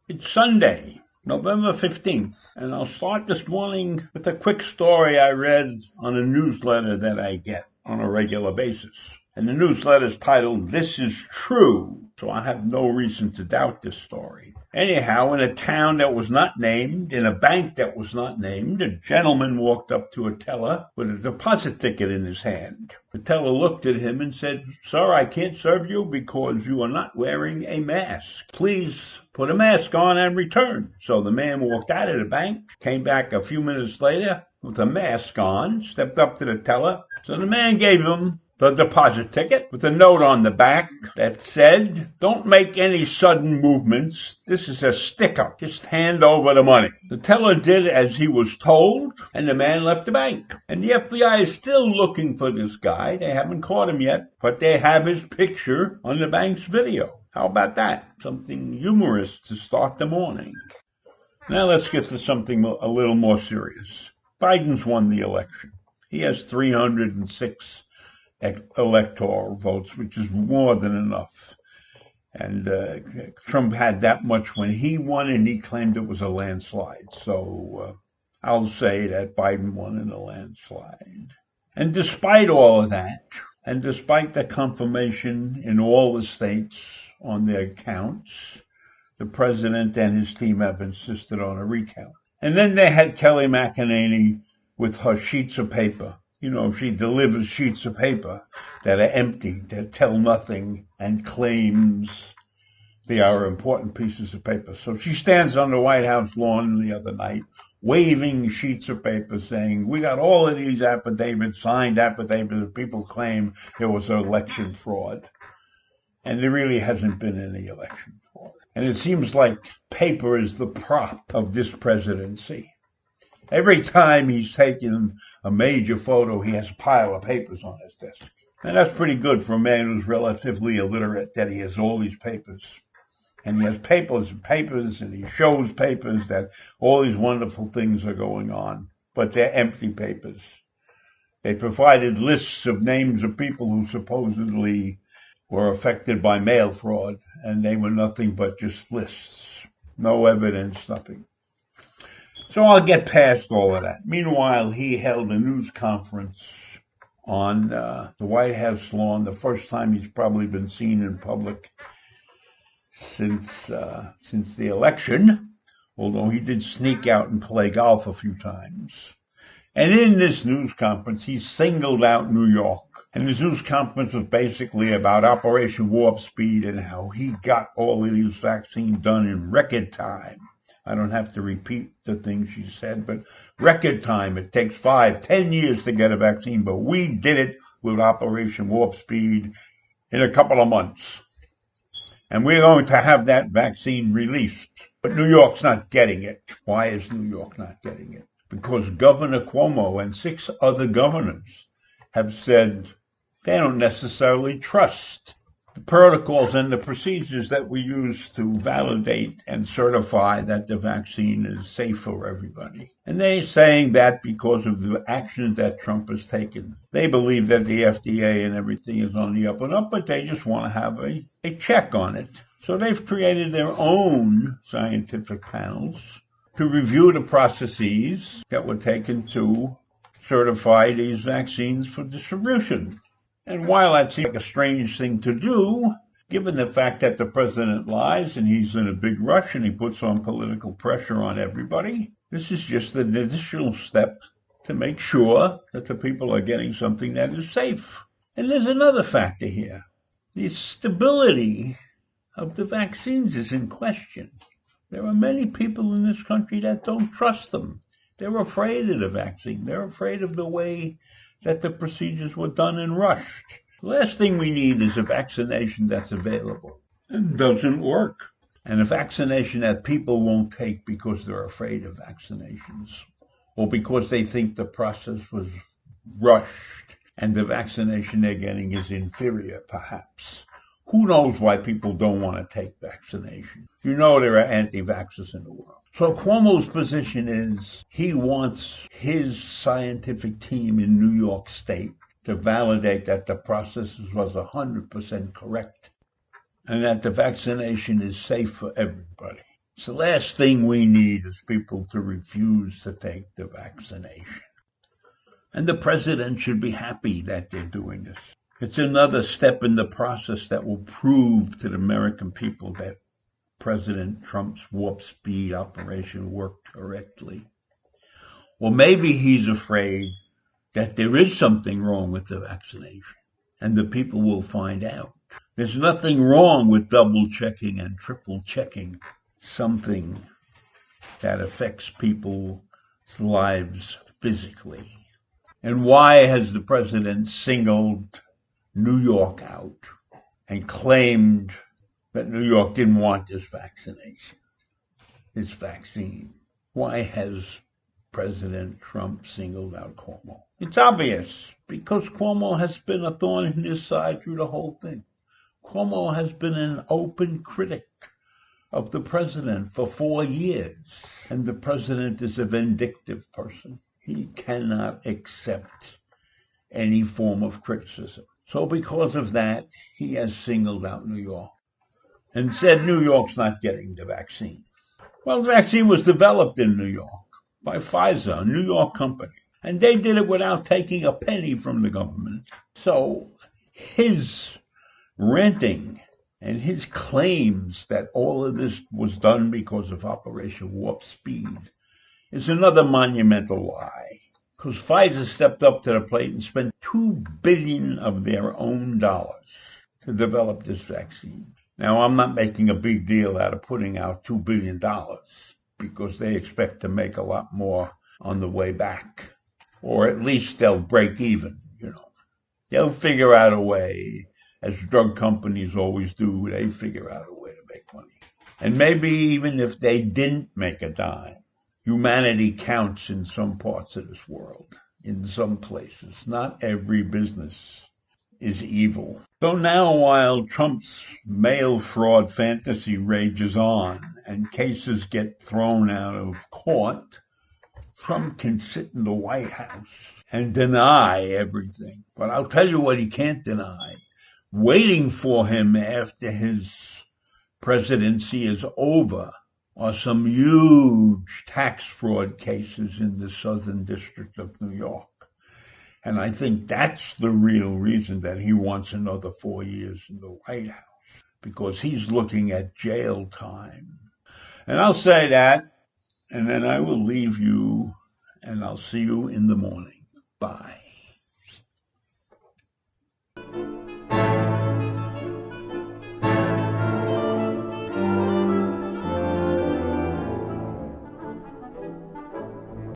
It's Sunday, November 15th, and I'll start this morning with a quick story I read on a newsletter that I get on a regular basis. And the newsletter is titled, "This is True," so I have no reason to doubt this story. Anyhow, in a town that was not named, in a bank that was not named, a gentleman walked up to a teller with a deposit ticket in his hand. The teller looked at him and said, "Sir, I can't serve you because you are not wearing a mask. Please put a mask on and return." So the man walked out of the bank, came back a few minutes later with a mask on, stepped up to the teller. So the man gave him the deposit ticket with a note on the back that said, "Don't make any sudden movements. This is a stick-up. Just hand over the money." The teller did as he was told, and the man left the bank. And the FBI is still looking for this guy. They haven't caught him yet, but they have his picture on the bank's video. How about that? Something humorous to start the morning. Now let's get to something a little more serious. Biden's won the election. He has 306 electoral votes, which is more than enough. And Trump had that much when he won, and he claimed it was a landslide. So I'll say that Biden won in a landslide. And despite all of that, and despite the confirmation in all the states on their counts, the president and his team have insisted on a recount. And then they had Kelly McEnany with her sheets of paper. You know, she delivers sheets of paper that are empty, that tell nothing, and claims they are important pieces of paper. So she stands on the White House lawn the other night, waving sheets of paper saying, "We got all of these affidavits, signed affidavits, that people claim there was an election fraud." And there really hasn't been any election fraud. And it seems like paper is the prop of this presidency. Every time he's taken a major photo, he has a pile of papers on his desk. And that's pretty good for a man who's relatively illiterate, that he has all these papers. And he has papers and papers, and he shows papers that all these wonderful things are going on. But they're empty papers. They provided lists of names of people who supposedly were affected by mail fraud, and they were nothing but just lists. No evidence, nothing. So I'll get past all of that. Meanwhile, he held a news conference on the White House lawn, the first time he's probably been seen in public since the election, although he did sneak out and play golf a few times. And in this news conference, he singled out New York. And his news conference was basically about Operation Warp Speed and how he got all of these vaccines done in record time. I don't have to repeat the things she said, but record time. It takes 5-10 years to get a vaccine, but we did it with Operation Warp Speed in a couple of months. And we're going to have that vaccine released. But New York's not getting it. Why is New York not getting it? Because Governor Cuomo and 6 other governors have said they don't necessarily trust the protocols and the procedures that we use to validate and certify that the vaccine is safe for everybody. And they're saying that because of the actions that Trump has taken. They believe that the FDA and everything is on the up and up, but they just want to have a check on it. So they've created their own scientific panels to review the processes that were taken to certify these vaccines for distribution. And while that seems like a strange thing to do, given the fact that the president lies and he's in a big rush and he puts on political pressure on everybody, this is just an additional step to make sure that the people are getting something that is safe. And there's another factor here. The stability of the vaccines is in question. There are many people in this country that don't trust them. They're afraid of the vaccine. They're afraid of the way that the procedures were done and rushed. The last thing we need is a vaccination that's available and doesn't work. And a vaccination that people won't take because they're afraid of vaccinations or because they think the process was rushed and the vaccination they're getting is inferior, perhaps. Who knows why people don't want to take vaccination? You know there are anti-vaxxers in the world. So Cuomo's position is he wants his scientific team in New York State to validate that the process was 100% correct and that the vaccination is safe for everybody. It's the last thing we need is people to refuse to take the vaccination. And the president should be happy that they're doing this. It's another step in the process that will prove to the American people that President Trump's warp speed operation worked correctly. Or maybe he's afraid that there is something wrong with the vaccination, and the people will find out. There's nothing wrong with double checking and triple checking something that affects people's lives physically. And why has the president singled New York out and claimed that New York didn't want this vaccination, this vaccine? Why has President Trump singled out Cuomo? It's obvious, because Cuomo has been a thorn in his side through the whole thing. Cuomo has been an open critic of the president for 4 years, and the president is a vindictive person. He cannot accept any form of criticism. So because of that, he has singled out New York and said New York's not getting the vaccine. Well, the vaccine was developed in New York by Pfizer, a New York company, and they did it without taking a penny from the government. So his ranting and his claims that all of this was done because of Operation Warp Speed is another monumental lie. Because Pfizer stepped up to the plate and spent $2 billion of their own dollars to develop this vaccine. Now, I'm not making a big deal out of putting out $2 billion because they expect to make a lot more on the way back. Or at least they'll break even, They'll figure out a way, as drug companies always do, they figure out a way to make money. And maybe even if they didn't make a dime, humanity counts in some parts of this world, in some places. Not every business is evil. So now, while Trump's mail fraud fantasy rages on and cases get thrown out of court, Trump can sit in the White House and deny everything. But I'll tell you what he can't deny. Waiting for him after his presidency is over are some huge tax fraud cases in the Southern District of New York. And I think that's the real reason that he wants another 4 years in the White House, because he's looking at jail time. And I'll say that, and then I will leave you, and I'll see you in the morning. Bye.